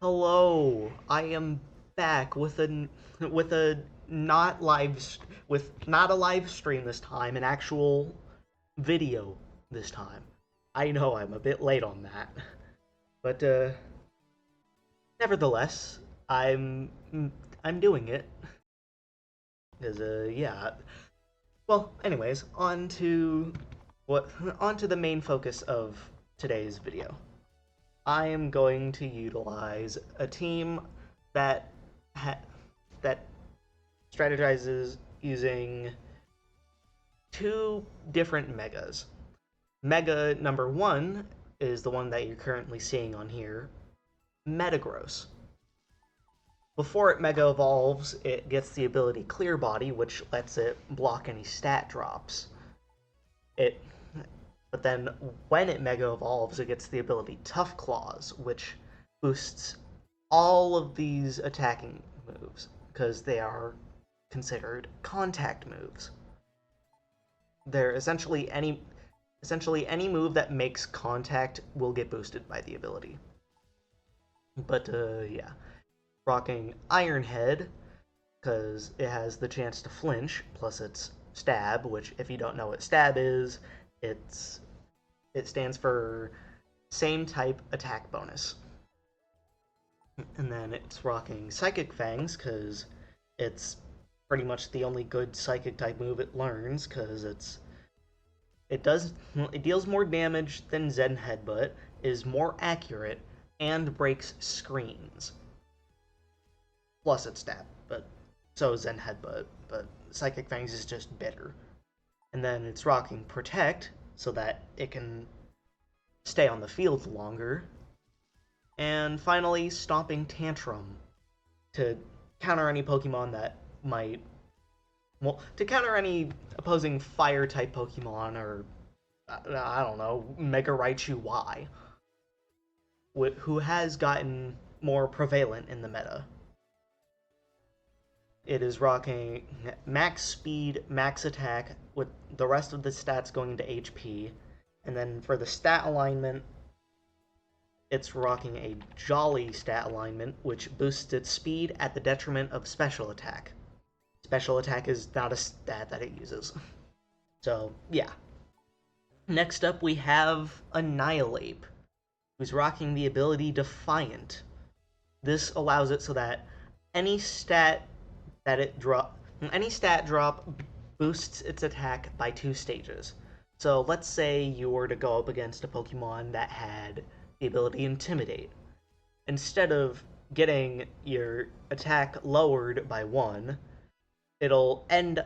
Hello, I am back with a not with not a live stream this time, an actual video this time. I know I'm a bit late on that, but nevertheless, I'm I'm doing it because yeah. Well, anyways, what on to the main focus of today's video. I am going to utilize a team that ha- that strategizes using two different megas. Mega number one is the one that you're currently seeing on here, Metagross. Before it mega evolves, it gets the ability Clear Body, which lets it block any stat drops. It But then when it mega evolves, it gets the ability Tough Claws, which boosts all of these attacking moves because they are considered contact moves. They're essentially any move that makes contact will get boosted by the ability. But yeah, rocking Iron Head because it has the chance to flinch plus its stab, which if you don't know what stab is, it's it stands for same type attack bonus. And then it's rocking Psychic Fangs because it's pretty much the only good psychic type move it learns because it deals more damage than Zen Headbutt, is more accurate, and breaks screens. Plus its stat, but so is Zen Headbutt, but Psychic Fangs is just better. And then it's rocking Protect so that it can stay on the field longer. And finally, Stomping Tantrum to counter any Pokemon that might. Well, to counter any opposing fire type Pokemon or, I don't know, Mega Raichu Y, who has gotten more prevalent in the meta. It is rocking max speed, max attack, with the rest of the stats going into HP. And then for the stat alignment, it's rocking a Jolly stat alignment, which boosts its speed at the detriment of special attack. Special attack is not a stat that it uses. So, yeah. Next up, we have Annihilate, who's rocking the ability Defiant. This allows it so that any stat that it drop, any stat drop boosts its attack by 2 stages. So let's say you were to go up against a Pokemon that had the ability Intimidate. Instead of getting your attack lowered by 1, it'll end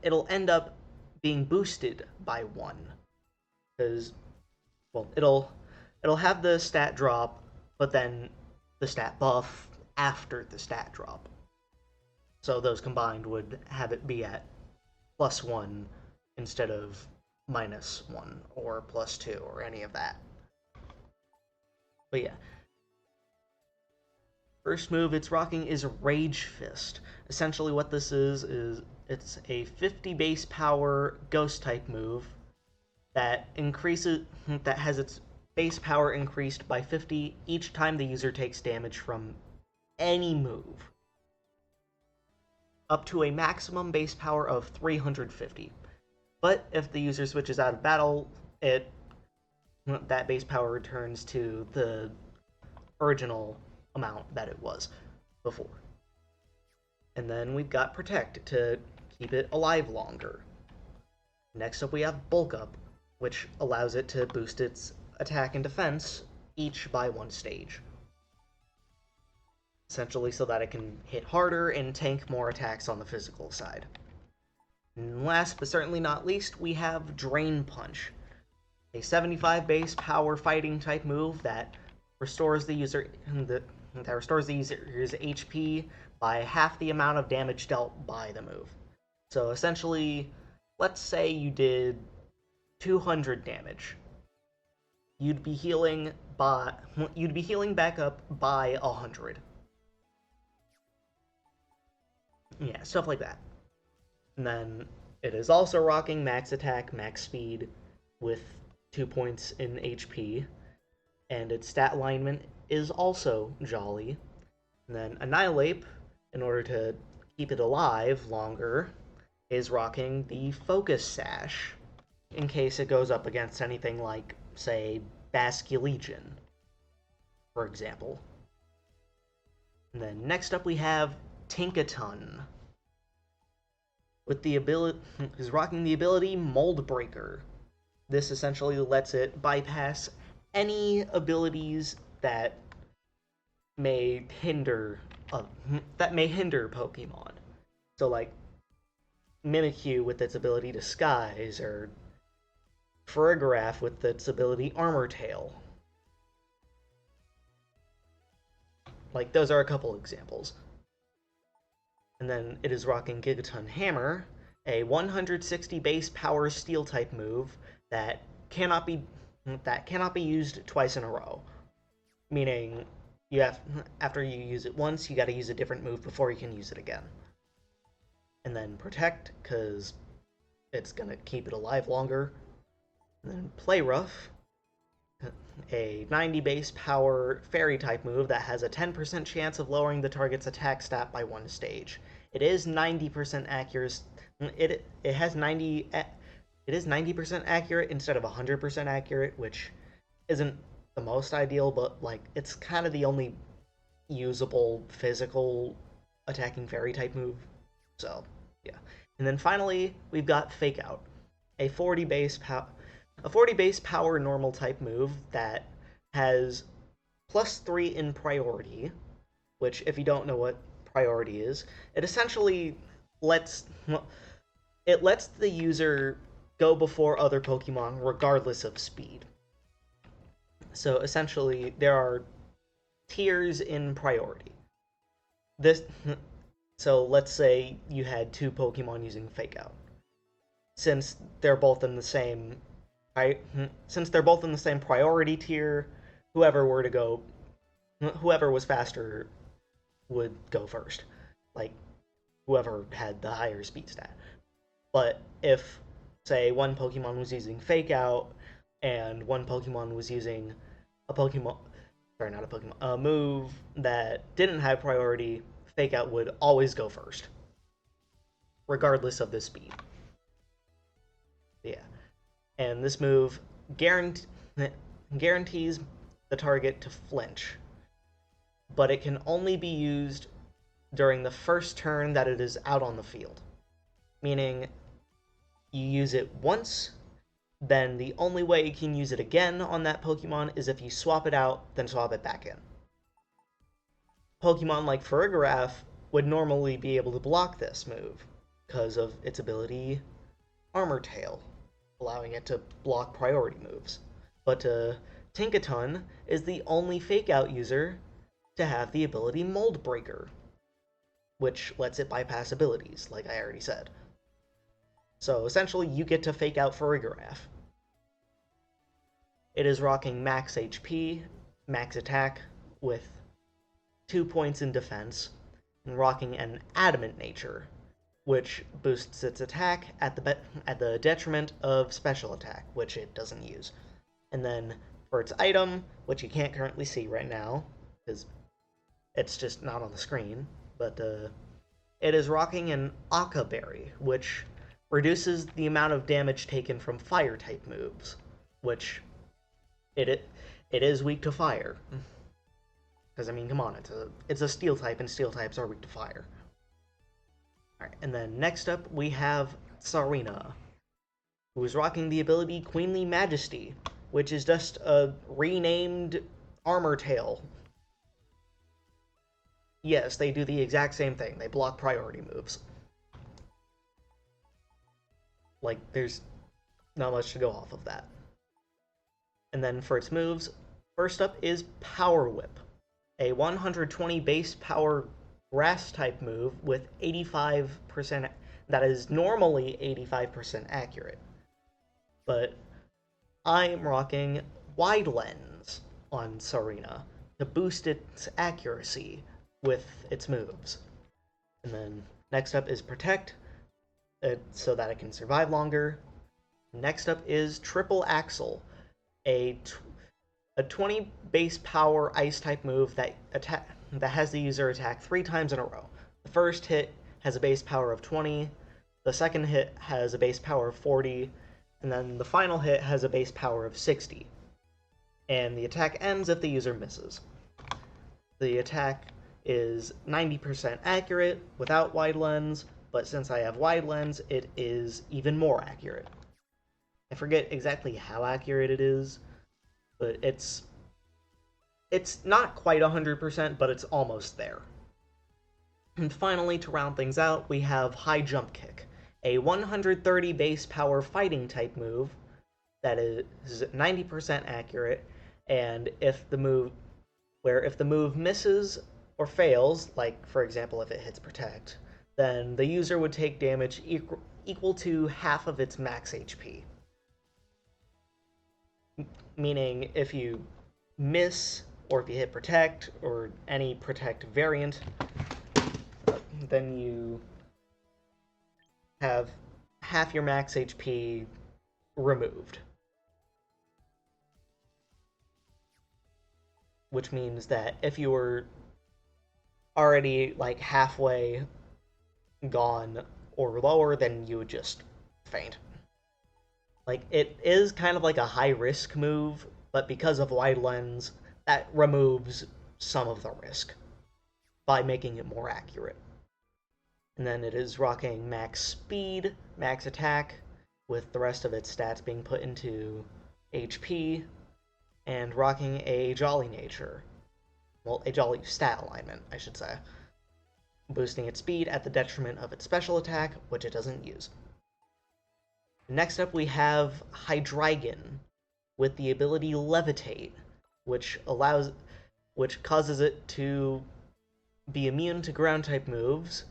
it'll end up being boosted by 1 because well it'll have the stat drop but then the stat buff after the stat drop. So those combined would have it be at +1 instead of -1 or +2 or any of that. But yeah. First move it's rocking is Rage Fist. Essentially what this is it's a 50 base power ghost type move that has its base power increased by 50 each time the user takes damage from any move, up to a maximum base power of 350. But if the user switches out of battle, that base power returns to the original amount that it was before. And then we've got Protect to keep it alive longer. Next up we have Bulk Up, which allows it to boost its attack and defense each by 1 stage. Essentially so that it can hit harder and tank more attacks on the physical side. And last but certainly not least, we have Drain Punch, a 75 base power fighting type move that restores the user's HP by half the amount of damage dealt by the move. So essentially, let's say you did 200 damage. You'd be healing back up by 100. Yeah, stuff like that. And then it is also rocking max attack, max speed with 2 points in HP, and its stat alignment is also Jolly. And then Annihilate, in order to keep it alive longer, is rocking the Focus Sash in case it goes up against anything like, say, Basculegion, for example. And then next up we have Tinkaton, with the ability is rocking the ability Mold Breaker. This essentially lets it bypass any abilities may hinder uh, that may hinder Pokemon. So like Mimikyu with its ability Disguise, or Farigiraf with its ability Armor Tail. Like those are a couple examples. And then it is rocking Gigaton Hammer, a 160 base power steel type move that cannot be used twice in a row. Meaning after you use it once, you got to use a different move before you can use it again. And then Protect, because it's gonna keep it alive longer. And then Play Rough, a 90 base power fairy type move that has a 10% chance of lowering the target's attack stat by one stage. It is 90% accurate. It has 90. It is 90% accurate instead of 100% accurate, which isn't the most ideal, but like it's kind of the only usable physical attacking fairy type move. So yeah. And then finally we've got Fake Out, a 40 base power normal type move that has +3 in priority, which, if you don't know what priority is, it essentially lets the user go before other Pokemon regardless of speed. So essentially, there are tiers in priority. This so let's say you had two Pokemon using Fake Out. Since they're both in the same priority tier, whoever was faster would go first. Like whoever had the higher speed stat. But if, say, one Pokemon was using Fake Out and one Pokemon was using a move that didn't have priority, Fake Out would always go first, regardless of the speed. Yeah. And this move guarantees the target to flinch, but it can only be used during the first turn that it is out on the field. Meaning, you use it once, then the only way you can use it again on that Pokemon is if you swap it out, then swap it back in. Pokemon like Farigiraf would normally be able to block this move because of its ability Armor Tail, allowing it to block priority moves. But Tinkaton is the only Fake Out user to have the ability Mold Breaker, which lets it bypass abilities, like I already said. So essentially, you get to Fake Out Farigiraf. It is rocking max HP, max attack, with 2 points in defense, and rocking an Adamant nature, which boosts its attack at the detriment of special attack, which it doesn't use. And then for its item, which you can't currently see right now, because it's just not on the screen, but it is rocking an Aka Berry, which reduces the amount of damage taken from fire type moves, which it is weak to fire. Because I mean, come on, it's a steel type, and steel types are weak to fire. All right, and then next up we have Sarina, who is rocking the ability Queenly Majesty, which is just a renamed Armor Tail. Yes, they do the exact same thing. They block priority moves. Like, there's not much to go off of that. And then for its moves, first up is Power Whip, a 120 base power grass type move with 85%, that is normally 85% accurate. But I'm rocking Wide Lens on Sarina to boost its accuracy with its moves. And then next up is Protect, so that it can survive longer. Next up is Triple Axle, a A 20 base power ice type move that has the user attack 3 times in a row. The first hit has a base power of 20, the second hit has a base power of 40, and then the final hit has a base power of 60. And the attack ends if the user misses. The attack is 90% accurate without wide lens, but since I have wide lens, it is even more accurate. I forget exactly how accurate it is, but it's not quite 100%, but it's almost there. And finally, to round things out, we have High Jump Kick, a 130 base power fighting type move that is 90% accurate, and if the move misses or fails, like for example if it hits Protect, then the user would take damage equal to half of its max HP. Meaning if you miss, or if you hit Protect, or any Protect variant, then you have half your max HP removed. Which means that if you were already like halfway gone or lower, then you would just faint. Like, it is kind of like a high risk move, but because of wide lens, that removes some of the risk by making it more accurate. And then it is rocking max speed, max attack, with the rest of its stats being put into HP, and rocking a jolly nature. Well, a jolly stat alignment, I should say. Boosting its speed at the detriment of its special attack, which it doesn't use. Next up we have Hydreigon, with the ability Levitate, which causes it to be immune to ground type moves.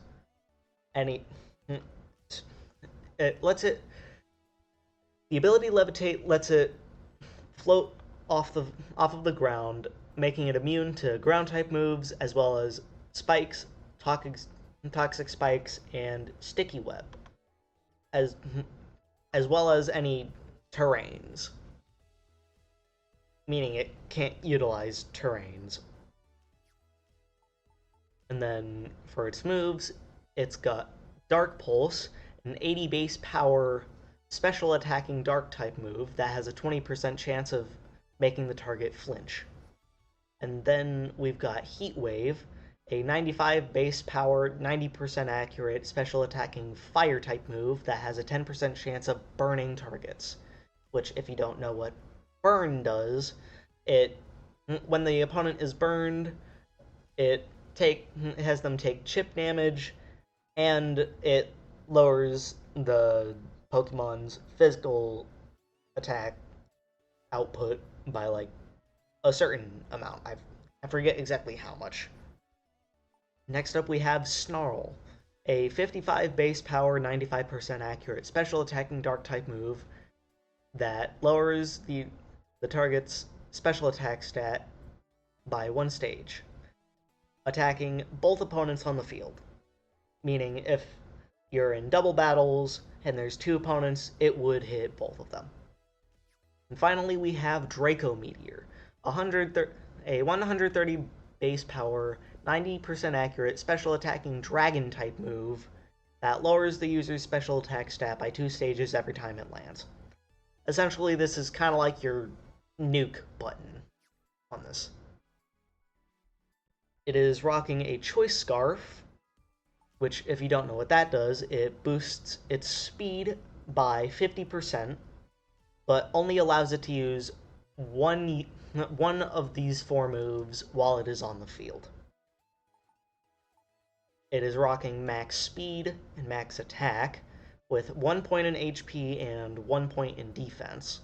It lets it. The ability Levitate lets it float off of the ground, making it immune to ground type moves as well as spikes, toxic spikes, and sticky web, as well as any terrains. Meaning it can't utilize terrains. And then for its moves, it's got Dark Pulse, an 80 base power special attacking dark type move that has a 20% chance of making the target flinch. And then we've got Heat Wave, a 95 base power, 90% accurate special attacking fire type move that has a 10% chance of burning targets. Which, if you don't know what burn does, when the opponent is burned, it has them take chip damage, and it lowers the Pokemon's physical attack output by like a certain amount. I forget exactly how much. Next up we have Snarl, a 55 base power, 95% accurate special attacking dark type move that lowers the target's special attack stat by 1 stage, attacking both opponents on the field. Meaning if you're in double battles and there's 2 opponents, it would hit both of them. And finally, we have Draco Meteor, a 130 base power, 90% accurate special attacking dragon type move that lowers the user's special attack stat by 2 stages every time it lands. Essentially, this is kind of like your nuke button on this. It is rocking a Choice Scarf, which, if you don't know what that does, it boosts its speed by 50%, but only allows it to use one of these 4 moves while it is on the field. It is rocking max speed and max attack, with 1 point in HP and 1 point in defense,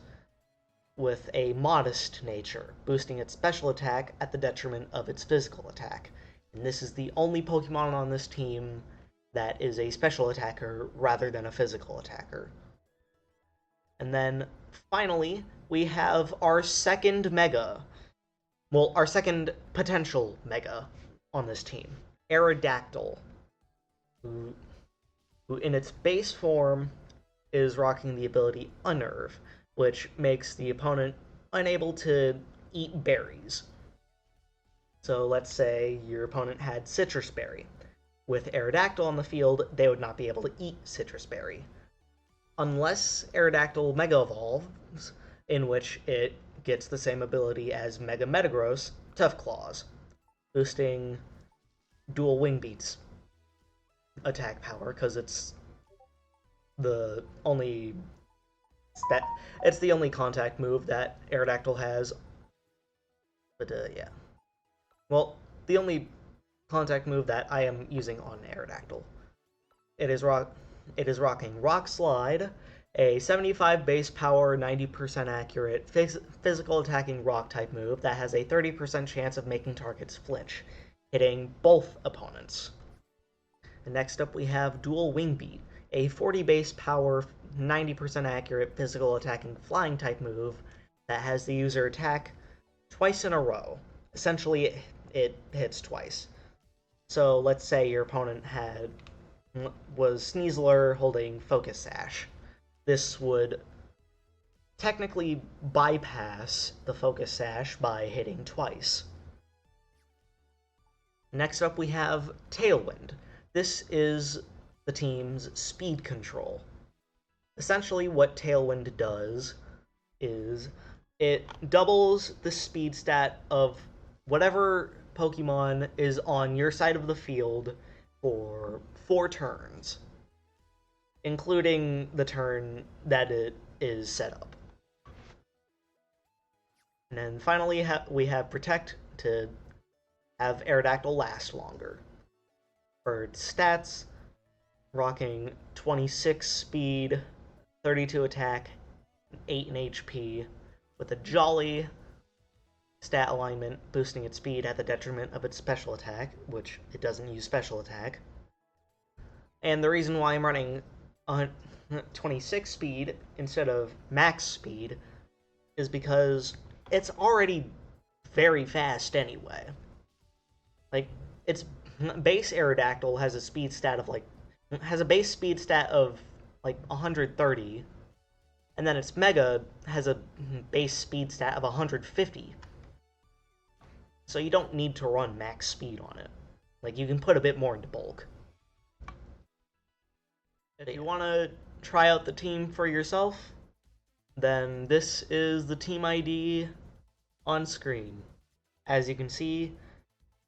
with a modest nature, boosting its special attack at the detriment of its physical attack. And this is the only Pokemon on this team that is a special attacker rather than a physical attacker. And then, finally, we have our second Mega. Well, our second potential Mega on this team. Aerodactyl, who in its base form is rocking the ability Unnerve, which makes the opponent unable to eat berries. So let's say your opponent had Citrus Berry. With Aerodactyl on the field, they would not be able to eat Citrus Berry. Unless Aerodactyl Mega Evolves, in which it gets the same ability as Mega Metagross, Tough Claws, boosting dual Wing Beats attack power, because the only stat, it's the only contact move that Aerodactyl has. But yeah. Well, the only contact move that I am using on Aerodactyl. It is rocking Rock Slide, a 75 base power, 90% accurate physical attacking rock type move that has a 30% chance of making targets flinch, hitting both opponents. And next up we have Dual Wing Beat, a 40 base power, 90% accurate physical attacking flying type move that has the user attack twice in a row. Essentially, it hits twice. So let's say your opponent was Sneasler holding Focus Sash. This would technically bypass the Focus Sash by hitting twice. Next up we have Tailwind. This is the team's speed control. Essentially what Tailwind does is it doubles the speed stat of whatever Pokemon is on your side of the field for 4 turns, including the turn that it is set up. And then finally we have Protect to have Aerodactyl last longer. For its stats, rocking 26 speed, 32 attack, 8 in HP, with a Jolly stat alignment, boosting its speed at the detriment of its special attack, which it doesn't use special attack. And the reason why I'm running 26 speed instead of max speed is because it's already very fast anyway. Like, its base Aerodactyl has a base speed stat of 130, and then its Mega has a base speed stat of 150. So you don't need to run max speed on it. You can put a bit more into bulk. If you want to try out the team for yourself, then this is the team ID on screen. As you can see,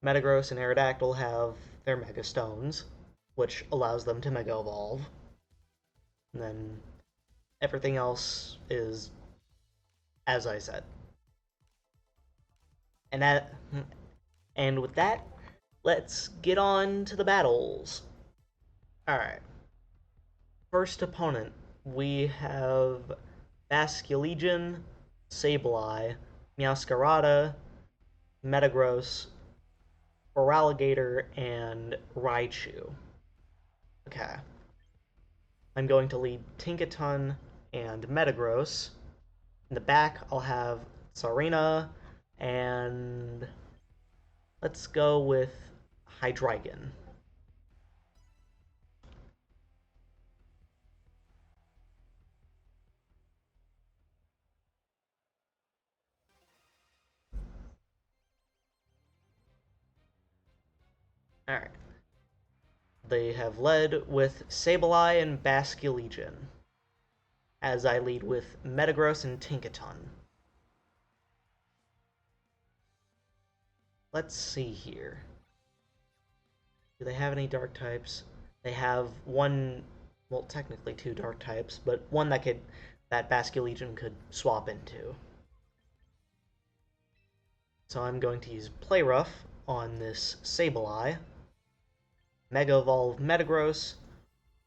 Metagross and Aerodactyl have their Mega Stones, which allows them to Mega Evolve. And then everything else is as I said. And with that, let's get on to the battles. Alright. First opponent, we have Basculegion, Sableye, Meowscarada, Metagross, Feraligatr, and Raichu. Okay. I'm going to lead Tinkaton and Metagross. In the back, I'll have Tsarina, and let's go with Hydreigon. Alright. They have led with Sableye and Basculegion, as I lead with Metagross and Tinkaton. Let's see here. Do they have any dark types? They have one, well, technically two dark types, but one that Basculegion could swap into. So I'm going to use Play Rough on this Sableye. Mega Evolve Metagross,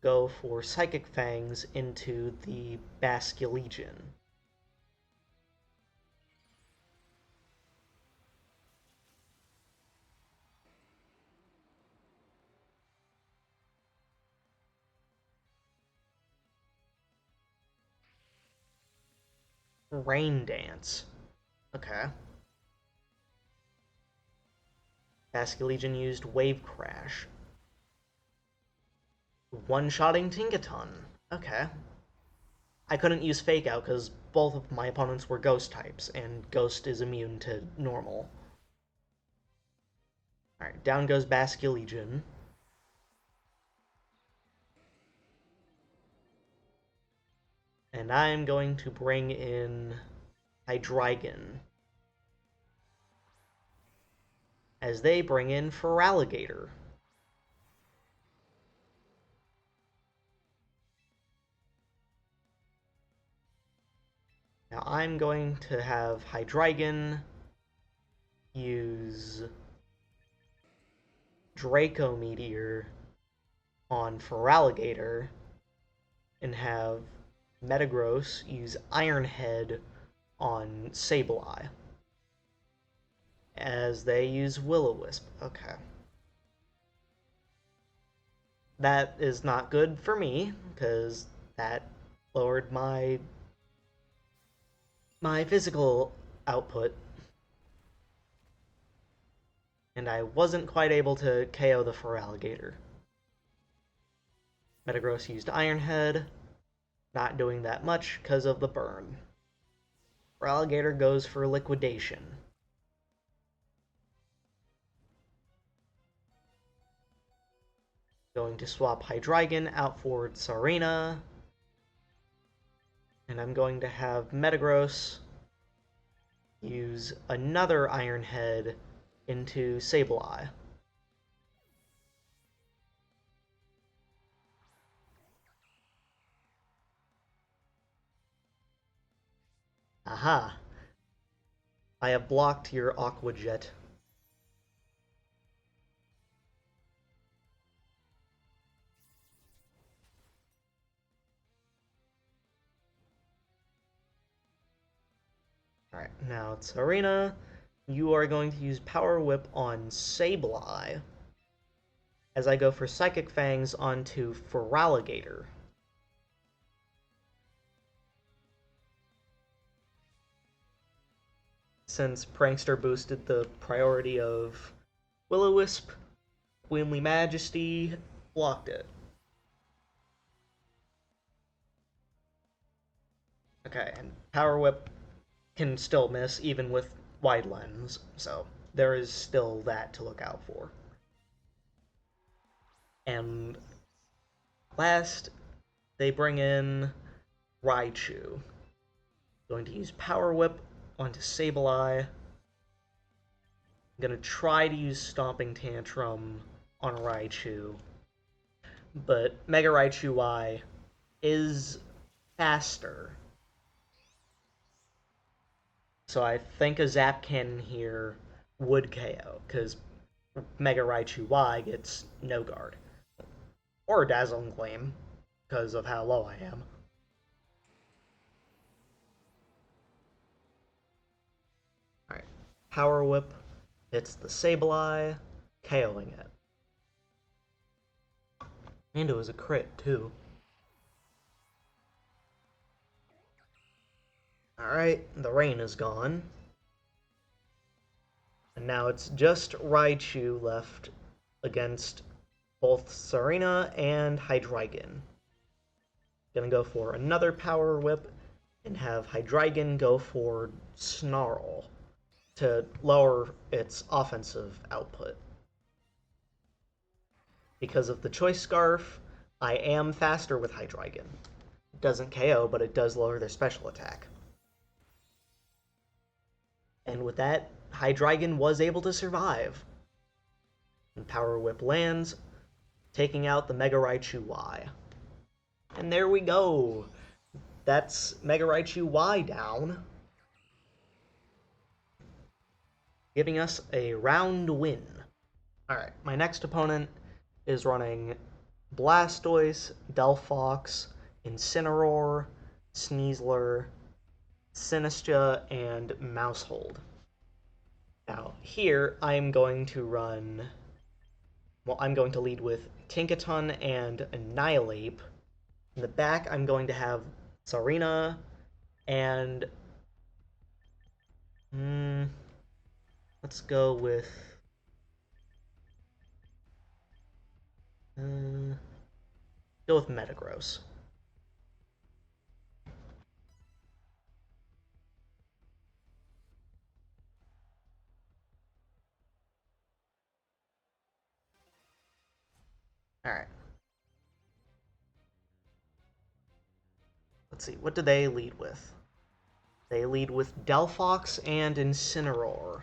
go for Psychic Fangs into the Basculegion. Rain Dance. Okay. Basculegion used Wave Crash. One-shotting Tinkaton. Okay. I couldn't use Fake Out because both of my opponents were ghost types, and ghost is immune to normal. Alright, down goes Basculegion. And I'm going to bring in Hydreigon, as they bring in Feraligatr. Now I'm going to have Hydreigon use Draco Meteor on Feraligatr, and have Metagross use Iron Head on Sableye, as they use Will-O-Wisp. Okay. That is not good for me, because that lowered my physical output, and I wasn't quite able to KO the Feraligatr. Metagross used Iron Head, not doing that much because of the burn. Feraligatr goes for Liquidation. Going to swap Hydreigon out for Tsarina, and I'm going to have Metagross use another Iron Head into Sableye. Aha! I have blocked your Aqua Jet. Alright, now Tsarina, you are going to use Power Whip on Sableye, as I go for Psychic Fangs onto Feraligatr. Since Prankster boosted the priority of Will-O-Wisp, Queenly Majesty blocked it. Okay, and Power Whip can still miss even with Wide Lens, so there is still that to look out for. And last, they bring in Raichu. Going to use Power Whip onto Sableye. I'm going to try to use Stomping Tantrum on Raichu, but Mega Raichu Y is faster. So I think a Zap Cannon here would KO, because Mega Raichu Y gets no guard. Or a Dazzling Gleam, because of how low I am. Alright, Power Whip hits the Sableye, KOing it. And it was a crit, too. Alright, the rain is gone. And now it's just Raichu left against both Tsarina and Hydreigon. Gonna go for another Power Whip and have Hydreigon go for Snarl to lower its offensive output. Because of the Choice Scarf, I am faster with Hydreigon. It doesn't KO, but it does lower their special attack. And with that, Hydreigon was able to survive. And Power Whip lands, taking out the Mega Raichu Y. And there we go. That's Mega Raichu Y down, giving us a round win. Alright, my next opponent is running Blastoise, Delphox, Incineroar, Sneasler, Sinistra, and Mousehold. Now, here, I'm going to run... Well, I'm going to lead with Tinkaton and Annihilape. In the back, I'm going to have Tsarina and... let's go with... go with Metagross. Alright. Let's see, what do they lead with? They lead with Delphox and Incineroar.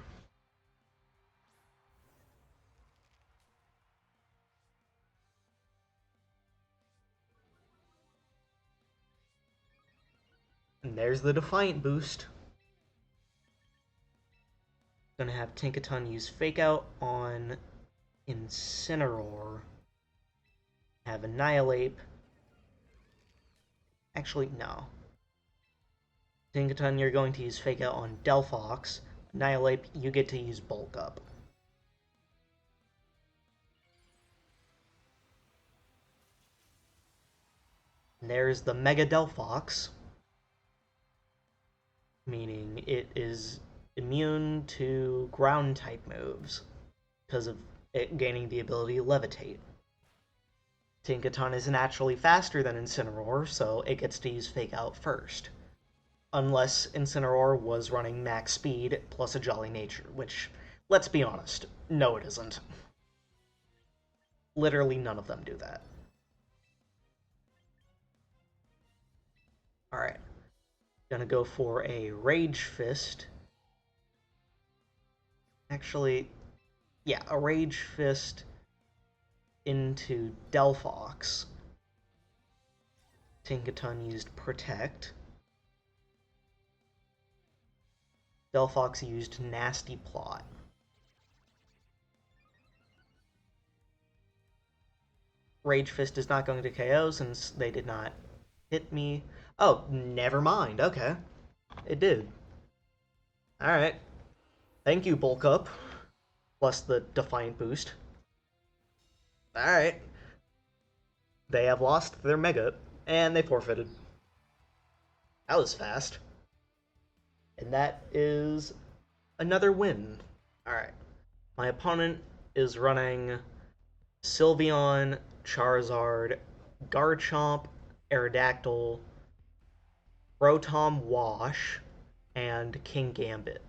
And there's the Defiant boost. Gonna have Tinkaton use Fake Out on Incineroar. Have Annihilate. Actually, no. Tinkaton, you're going to use Fake Out on Delphox. Annihilate, you get to use Bulk Up. And there's the Mega Delphox, meaning it is immune to ground type moves because of it gaining the ability to levitate. Tinkaton is naturally faster than Incineroar, so it gets to use Fake Out first. Unless Incineroar was running max speed plus a Jolly Nature, which, let's be honest, no it isn't. Literally none of them do that. Alright. Gonna go for a Rage Fist. Actually, yeah, a Rage Fist into Delphox. Tinkaton used Protect. Delphox used Nasty Plot. Rage Fist is not going to KO since they did not hit me. Oh, never mind. Okay. It did. Alright. Thank you, Bulk Up. Plus the Defiant boost. Alright. They have lost their Mega, and they forfeited. That was fast. And that is another win. Alright. My opponent is running Sylveon, Charizard, Garchomp, Aerodactyl, Rotom Wash, and King Gambit.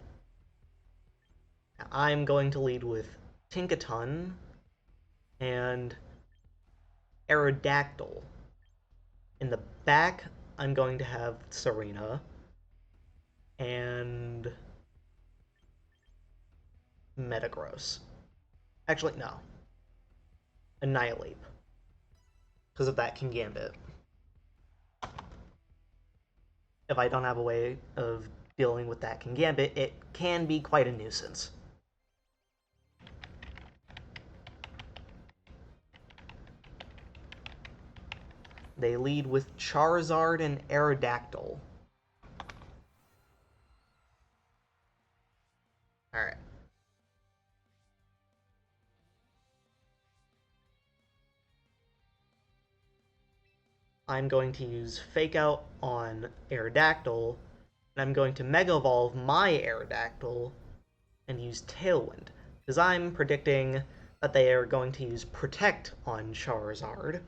I'm going to lead with Tinkaton and Aerodactyl. In the back, I'm going to have Serena and Metagross. Actually, no. Annihilate. Because of that King Gambit. If I don't have a way of dealing with that King Gambit, it can be quite a nuisance. They lead with Charizard and Aerodactyl. Alright. I'm going to use Fake Out on Aerodactyl, and I'm going to Mega Evolve my Aerodactyl and use Tailwind, because I'm predicting that they are going to use Protect on Charizard.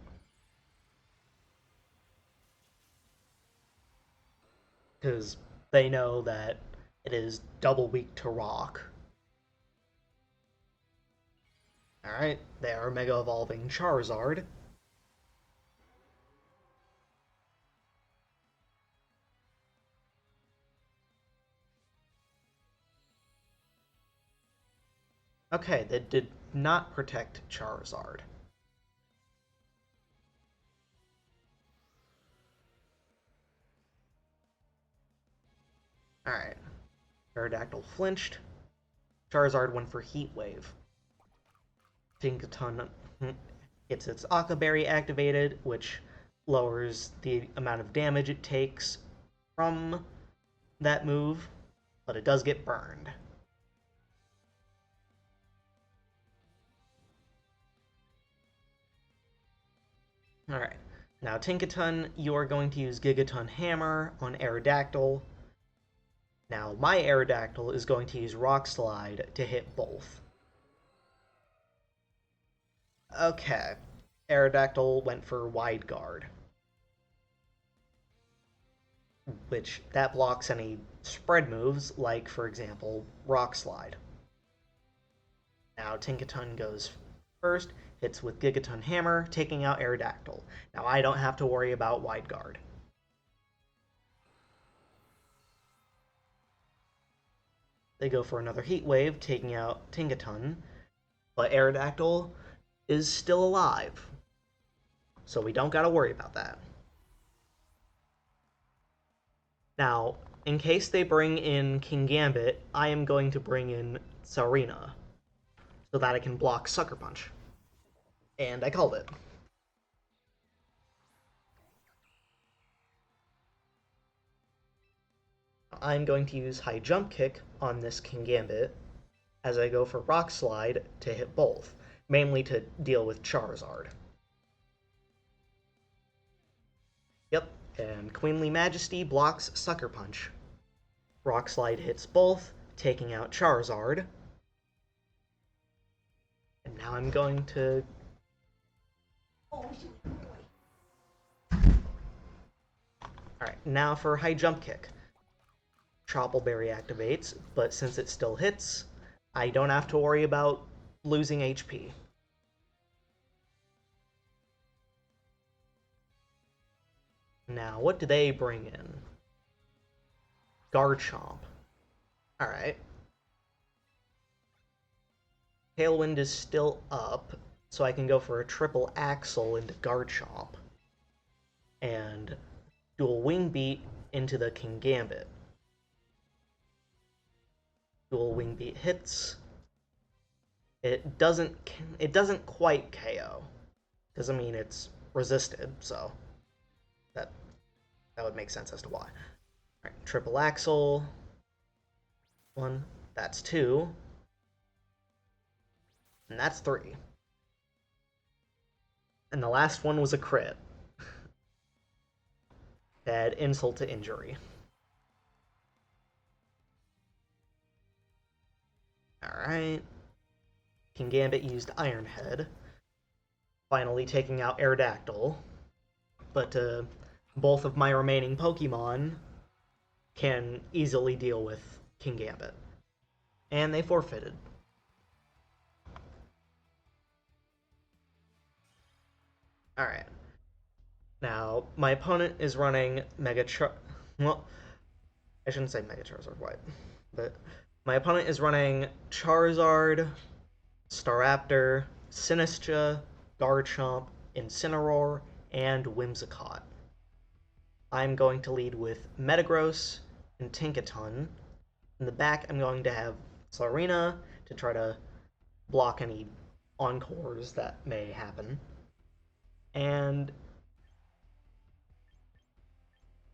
Because they know that it is double weak to Rock. Alright, they are Mega Evolving Charizard. Okay, they did not protect Charizard. Alright. Aerodactyl flinched. Charizard went for Heat Wave. Tinkaton gets its Aqua Berry activated, which lowers the amount of damage it takes from that move, but it does get burned. Alright, now Tinkaton, you are going to use Gigaton Hammer on Aerodactyl. Now my Aerodactyl is going to use Rock Slide to hit both. Okay, Aerodactyl went for Wide Guard, which that blocks any spread moves, like, for example, Rock Slide. Now Tinkaton goes First, hits with Gigaton Hammer, taking out Aerodactyl. Now I don't have to worry about Wide Guard. They go for another Heat Wave, taking out Tinkaton, but Aerodactyl is still alive, so we don't gotta worry about that. Now, in case they bring in King Gambit, I am going to bring in Tsarina, so that I can block Sucker Punch. And I called it. I'm going to use High Jump Kick on this King Gambit as I go for Rock Slide to hit both, mainly to deal with Charizard. Yep, and Queenly Majesty blocks Sucker Punch. Rock Slide hits both, taking out Charizard. And now I'm going to... Alright, now for High Jump Kick. Choppleberry activates, but since it still hits, I don't have to worry about losing HP. Now, what do they bring in? Garchomp. Alright. Tailwind is still up, so I can go for a triple Axle into Garchomp. And dual Wing Beat into the Kingambit. Dual Wing Beat hits. It doesn't quite KO. Doesn't mean it's resisted, so that would make sense as to why. Alright, triple Axle. 1, that's 2. And that's 3. And the last one was a crit. Add insult to injury. Alright. Kingambit used Iron Head, finally taking out Aerodactyl. But both of my remaining Pokemon can easily deal with Kingambit. And they forfeited. Alright. Now, my opponent is running well, I shouldn't say Mega Charizard White, but my opponent is running Charizard, Staraptor, Sinistcha, Garchomp, Incineroar, and Whimsicott. I'm going to lead with Metagross and Tinkaton. In the back, I'm going to have Tsarina to try to block any Encores that may happen. And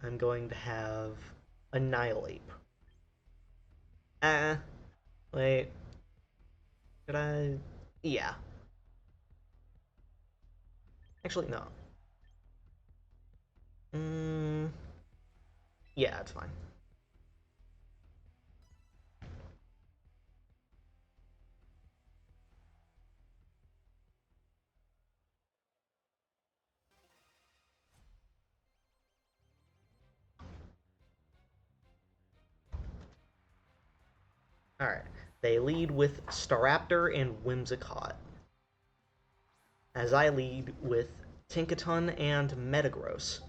I'm going to have Annihilate. Wait. Could I? Yeah. Actually, no. Yeah, it's fine. Alright. They lead with Staraptor and Whimsicott. As I lead with Tinkaton and Metagross.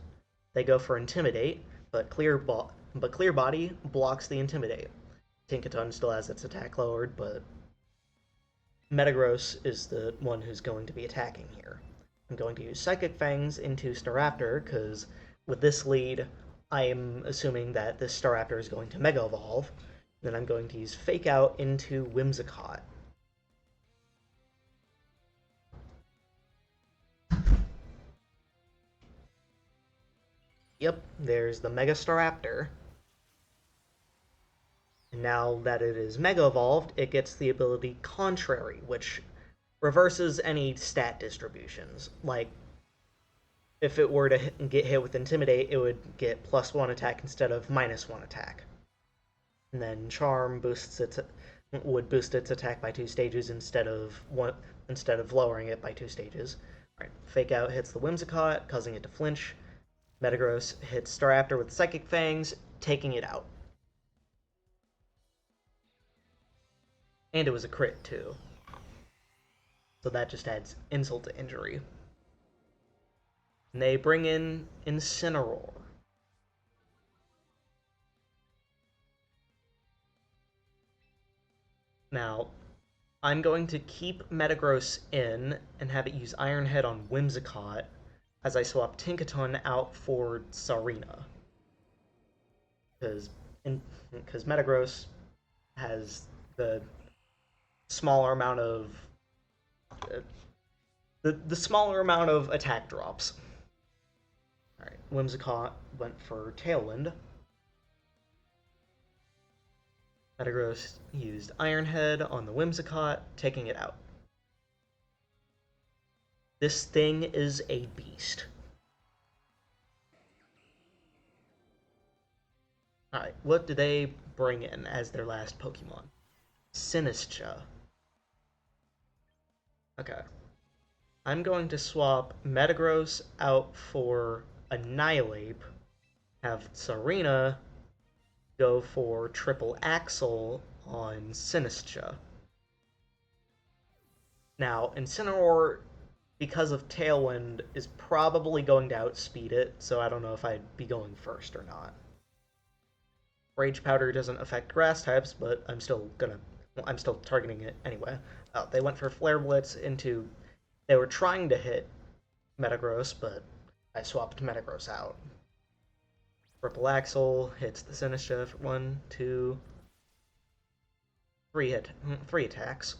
They go for Intimidate, but Clear Body blocks the Intimidate. Tinkaton still has its attack lowered, but Metagross is the one who's going to be attacking here. I'm going to use Psychic Fangs into Staraptor, because with this lead, I am assuming that this Staraptor is going to Mega Evolve. Then I'm going to use Fake Out into Whimsicott. Yep, there's the Mega Staraptor. And now that it is Mega Evolved, it gets the ability Contrary, which reverses any stat distributions. Like, if it were to get hit with Intimidate, it would get +1 attack instead of -1 attack. And then Charm would boost its attack by 2 stages instead of lowering it by 2 stages. All right, Fake Out hits the Whimsicott, causing it to flinch. Metagross hits Staraptor with Psychic Fangs, taking it out. And it was a crit, too. So that just adds insult to injury. And they bring in Incineroar. Now, I'm going to keep Metagross in and have it use Iron Head on Whimsicott as I swap Tinkaton out for Sarina. Because Metagross has the smaller amount of uh, the smaller amount of attack drops. All right, Whimsicott went for Tailwind. Metagross used Iron Head on the Whimsicott, taking it out. This thing is a beast. Alright, what do they bring in as their last Pokemon? Sinistcha. Okay. I'm going to swap Metagross out for Annihilape, have Sarina go for Triple Axle on Sinistcha. Now, Incineroar, because of Tailwind, is probably going to outspeed it, so I don't know if I'd be going first or not. Rage Powder doesn't affect grass types, but I'm still targeting it anyway. They went for Flare Blitz into. They were trying to hit Metagross, but I swapped Metagross out. Triple Axle hits the Sinistcha for 1, 2, 3 attacks.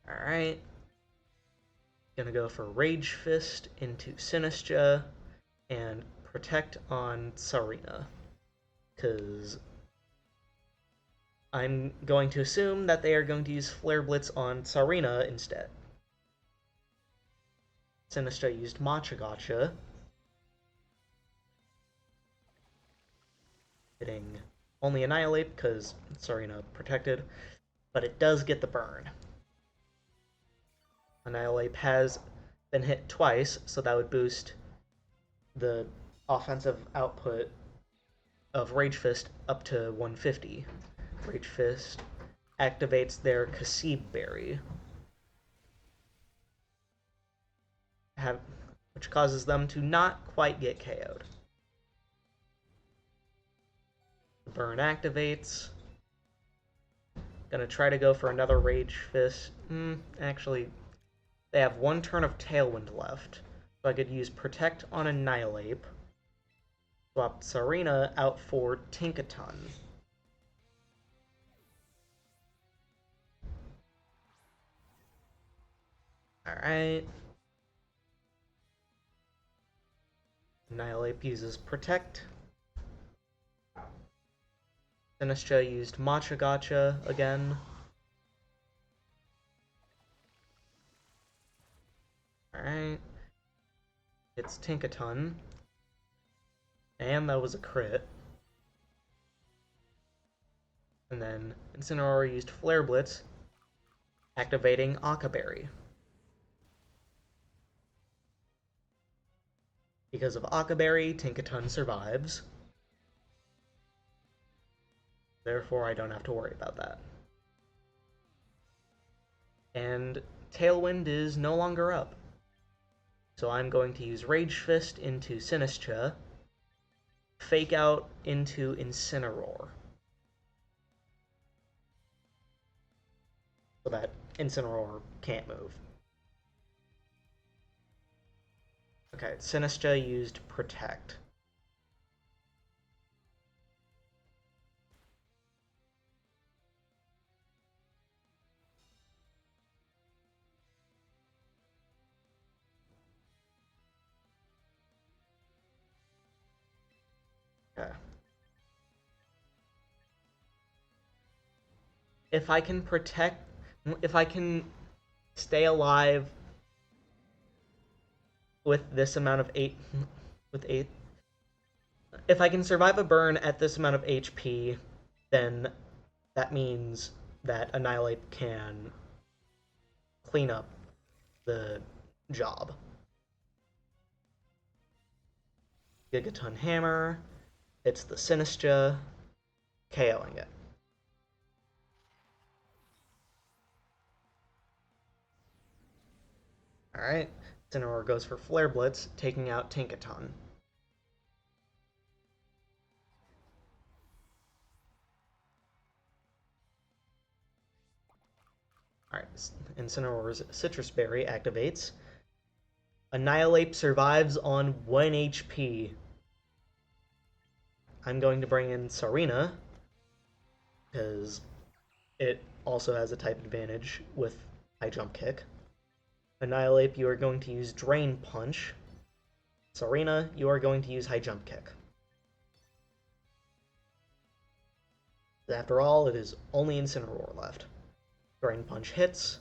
Alright. Gonna go for Rage Fist into Sinistcha and Protect on Sarina. Because I'm going to assume that they are going to use Flare Blitz on Sarina instead. Sinistcha used Machagotcha, hitting only Annihilate because Sarina protected, but it does get the burn. Annihilate has been hit twice, so that would boost the offensive output of Rage Fist up to 150. Rage Fist activates their Kasib Berry, which causes them to not quite get KO'd. The burn activates. Gonna try to go for another Rage Fist. Actually, they have 1 turn of Tailwind left, so I could use Protect on Annihilape. Swap Sarina out for Tinkaton. Alright. Annihilape uses Protect. Sinistcha used Machagotcha again. Alright. It's Tinkaton. And that was a crit. And then Incineroar used Flare Blitz, activating Akaberry. Because of Akaberry, Tinkaton survives. Therefore, I don't have to worry about that. And Tailwind is no longer up. So I'm going to use Rage Fist into Sinistcha, Fake Out into Incineroar. So that Incineroar can't move. Okay, Sinistcha used Protect. Okay. If I can protect, if I can stay alive with this amount of 8, with 8, if I can survive a burn at this amount of HP, then that means that Annihilate can clean up the job. Gigaton Hammer, it's the Sinistcha, KOing it. Alright, Incineroar goes for Flare Blitz, taking out Tinkaton. Alright, Incineroar's Citrus Berry activates. Annihilate survives on 1 HP. I'm going to bring in Sarina, because it also has a type advantage with High Jump Kick. Annihilate, you are going to use Drain Punch. Sarina, you are going to use High Jump Kick. After all, it is only Incineroar left. Drain Punch hits.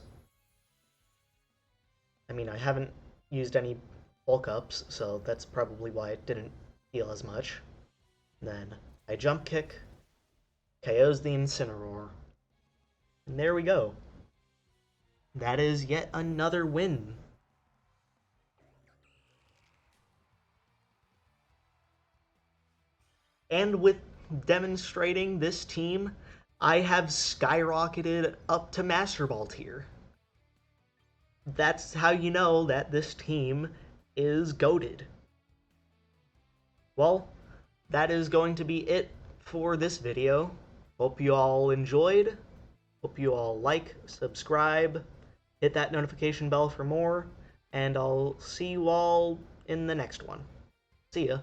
I mean, I haven't used any bulk ups, so that's probably why it didn't heal as much. Then I Jump Kick, KOs the Incineroar. And there we go. That is yet another win. And with demonstrating this team, I have skyrocketed up to Master Ball tier. That's how you know that this team is goated. Well, that is going to be it for this video. Hope you all enjoyed. Hope you all like, subscribe, hit that notification bell for more, and I'll see you all in the next one. See ya.